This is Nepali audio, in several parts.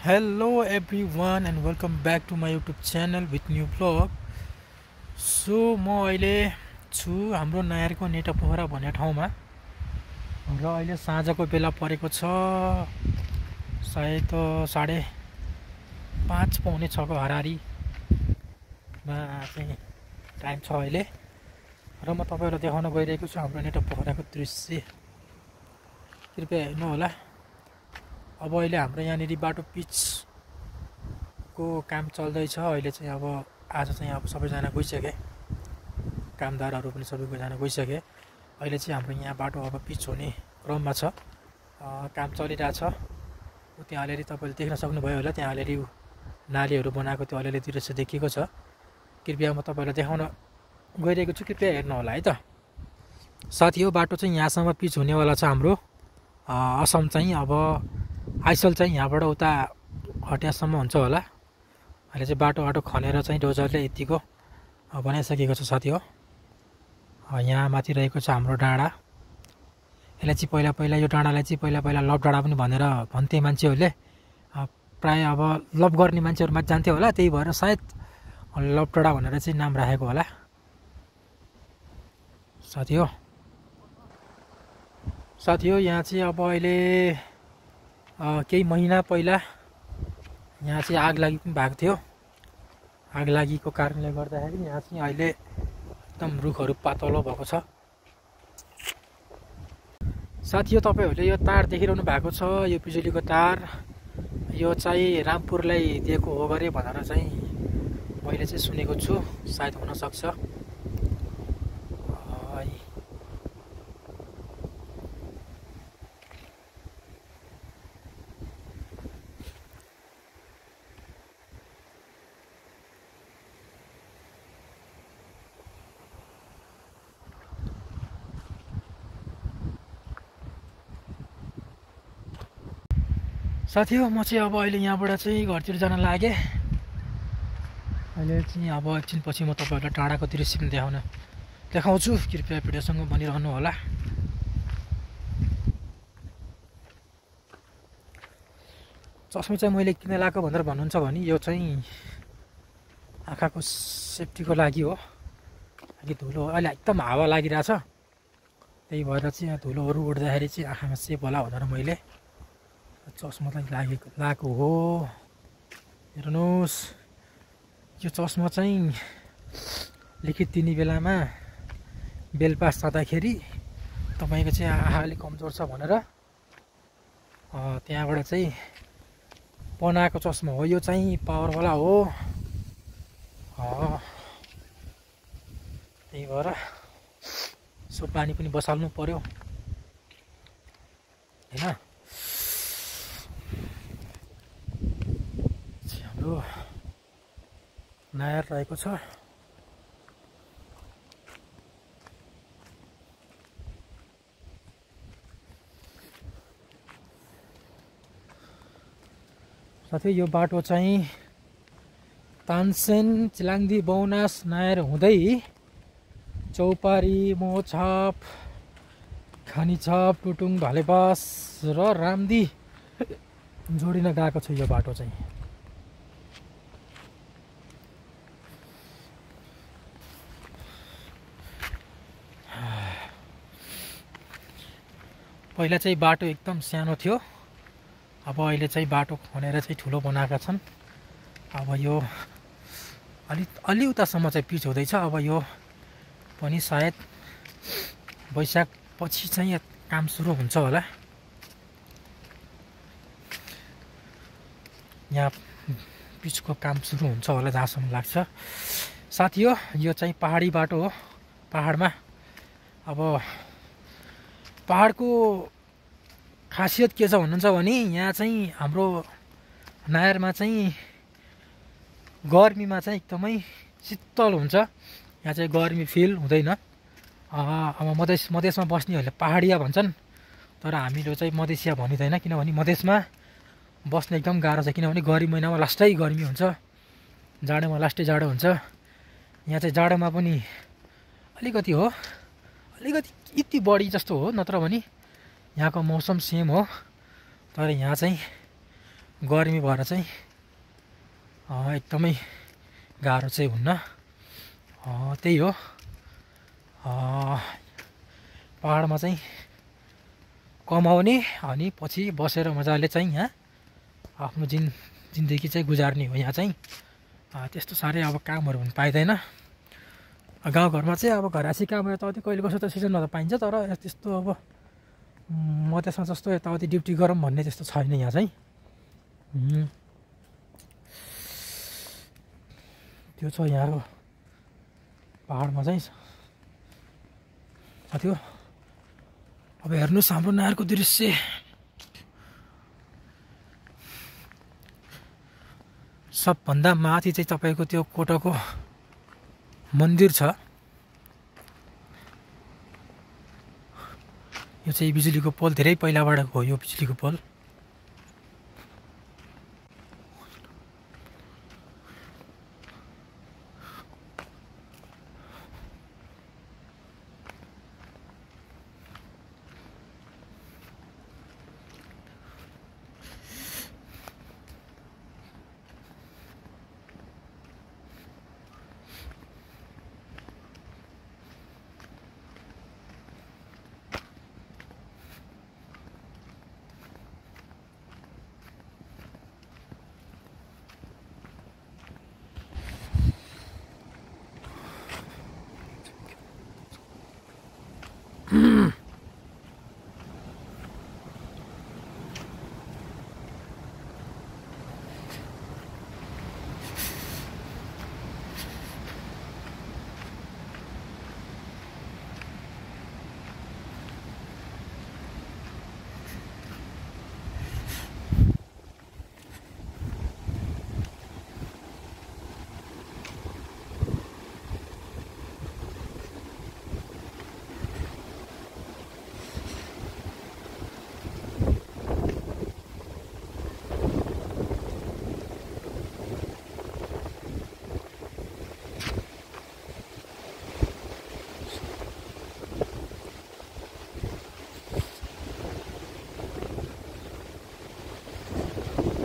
Hello everyone and welcome back to my YouTube channel with new vlog. So म अहिले छु हाम्रो नायरको नेटा पोखरा भन्ने ठाउँमा र अहिले साँझको बेला परेको छ सायद 5:30 पौने 6 को हरारीमा चाहिँ टाइम छ अहिले र म तपाईहरुलाई देखाउन गइरहेको छु हाम्रो नेटा पोखराको दृश्य। कृपया हेर्नु होला। अब अहिले हाम्रो यहाँनिर बाटो पिचको काम चल्दैछ। अहिले चाहिँ अब आज चाहिँ अब सबैजना गइसके, कामदारहरू पनि सबैजना गइसके। अहिले चाहिँ हाम्रो यहाँ बाटो अब पिच हुने क्रममा छ, काम चलिरहेछ। त्यहाँ अलिअलि तपाईँले देख्न सक्नुभयो होला, त्यहाँ अलिअलि नालीहरू बनाएको त्यो अलिअलि दृश्य देखिएको छ। कृपया म तपाईँलाई देखाउन गइरहेको छु, कृपया हेर्नु होला है त। साथी हो बाटो चाहिँ यहाँसम्म पिच हुनेवाला छ हाम्रो। असम चाहिँ अब आइसल चाहिँ यहाँबाट उता हटियासम्म हुन्छ होला। अहिले चाहिँ बाटो खनेर चाहिँ डोजरले यतिको बनाइसकेको छ साथी हो। यहाँ माथि रहेको छ हाम्रो डाँडा। यसलाई चाहिँ पहिला यो डाँडालाई चाहिँ पहिला लभ डाँडा पनि भनेर भन्थे मान्छेहरूले। प्राय अब लभ गर्ने मान्छेहरू माथि जान्थ्यो होला, त्यही भएर सायद लभ डाँडा भनेर चाहिँ नाम राखेको होला साथी हो। यहाँ चाहिँ अब अहिले केही महिना पहिला यहाँ चाहिँ आगलागी पनि भएको थियो। आगलागीको कारणले गर्दाखेरि यहाँ चाहिँ अहिले एकदम रुखहरू पातलो भएको छ साथी हो। तपाईहरूले यो तार देखिरहनु भएको छ, यो बिजुलीको तार, यो चाहिँ रामपुरलाई दिएको हो गरे भनेर चाहिँ मैले चाहिँ सुनेको छु। सायद हुन सक्छ। साथी हो म चाहिँ अब अहिले यहाँबाट चाहिँ घरतिर जान लागेँ। अहिले चाहिँ अब एकछिनपछि म तपाईँहरूलाई टाढाको दृश्य पनि देखाउँछु। कृपया भिडियोसँग बनिरहनु होला। चस्मा चाहिँ मैले किन लगाएको भनेर भन्नुहुन्छ भने यो चाहिँ आँखाको सेफ्टीको लागि हो। कि धुलो अहिले एकदम हावा लागिरहेछ, त्यही भएर चाहिँ यहाँ धुलोहरू उड्दाखेरि चाहिँ आँखामा सेफ होला भनेर मैले चस्मा चाहिँ लगाएको हो। हेर्नुहोस्, यो चस्मा चाहिँ लिखित दिने बेलामा बेलपास जाँदाखेरि तपाईँको चाहिँ आँखा अलिक कमजोर छ भनेर त्यहाँबाट चाहिँ बनाएको चस्मा हो। यो चाहिँ पावरवाला हो, त्यही भएर यसो पानी पनि बसाल्नु पर्यो होइन। हाम्रो नायर रहेको छ। साथै यो बाटो चाहिँ तानसेन, चिलाङ्दी, बौनास, नायर हुँदै चौपारी, मोछाप, खानीछाप, टुटुङ, भालेपास र रामदी जोडिन गएको छ यो बाटो चाहिँ। पहिला चाहिँ बाटो एकदम सानो थियो, अब अहिले चाहिँ बाटो खनेर चाहिँ ठुलो बनाएका छन्। अब यो अलि उतासम्म चाहिँ पिच हुँदैछ। अब यो पनि सायद वैशाख पछि चाहिँ काम सुरु हुन्छ होला। यहाँ पिचको काम सुरु हुन्छ होला जहाँसम्म लाग्छ साथी हो। यो चाहिँ पहाडी बाटो हो। पहाडमा अब पहाडको खासियत के छ भन्नुहुन्छ भने यहाँ चाहिँ हाम्रो नायरमा चाहिँ गर्मीमा चाहिँ एकदमै शीतल हुन्छ। यहाँ चाहिँ गर्मी फिल हुँदैन। अब मधेसमा बस्नेहरूले पहाडिया भन्छन्, तर हामीले चाहिँ मधेसिया भनिँदैन, किनभने मधेसमा बस्न एकदम गाह्रो छ। किनभने गर्मी महिनामा लास्टै गर्मी हुन्छ, जाडोमा लास्टै जाडो हुन्छ। यहाँ चाहिँ जाडोमा पनि अलिकति हो, अलिकति यति बढी जस्तो हो, नत्र भने यहाँको मौसम सेम हो। तर यहाँ चाहिँ गर्मी भएर चाहिँ एकदमै गाह्रो चाहिँ हुन्न। त्यही हो, पहाडमा चाहिँ कमाउने अनि पछि बसेर मजाले चाहिँ यहाँ आफ्नो जिन्दगी चाहिँ गुजार्ने हो। यहाँ चाहिँ त्यस्तो साह्रै अब कामहरू पनि पाइँदैन। गाउँघरमा चाहिँ अब घरासी कामहरू यताउति कहिले कसो त सिजनमा त पाइन्छ, तर त्यस्तो अब मधेसमा जस्तो यताउति ड्युटी गरौँ भन्ने त्यस्तो छैन यहाँ चाहिँ। त्यो छ यहाँको पहाडमा चाहिँ त्यो। अब हेर्नुहोस् हाम्रो नहरको दृश्य, सबभन्दा माथि चाहिँ तपाईँको त्यो कोटको मन्दिर छ। यो चाहिँ बिजुलीको पोल, धेरै पहिलाबाट हो यो बिजुलीको पोल।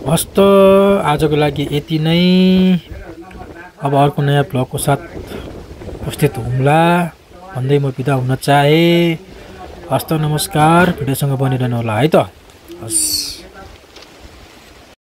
हस् त आजको लागि यति नै। अब अर्को नयाँ भ्लगको साथ उपस्थित हुँला भन्दै म बिदा हुन चाहे। हस् त, नमस्कार। भिडियोसँग बनिरहनु होला है त। हस्।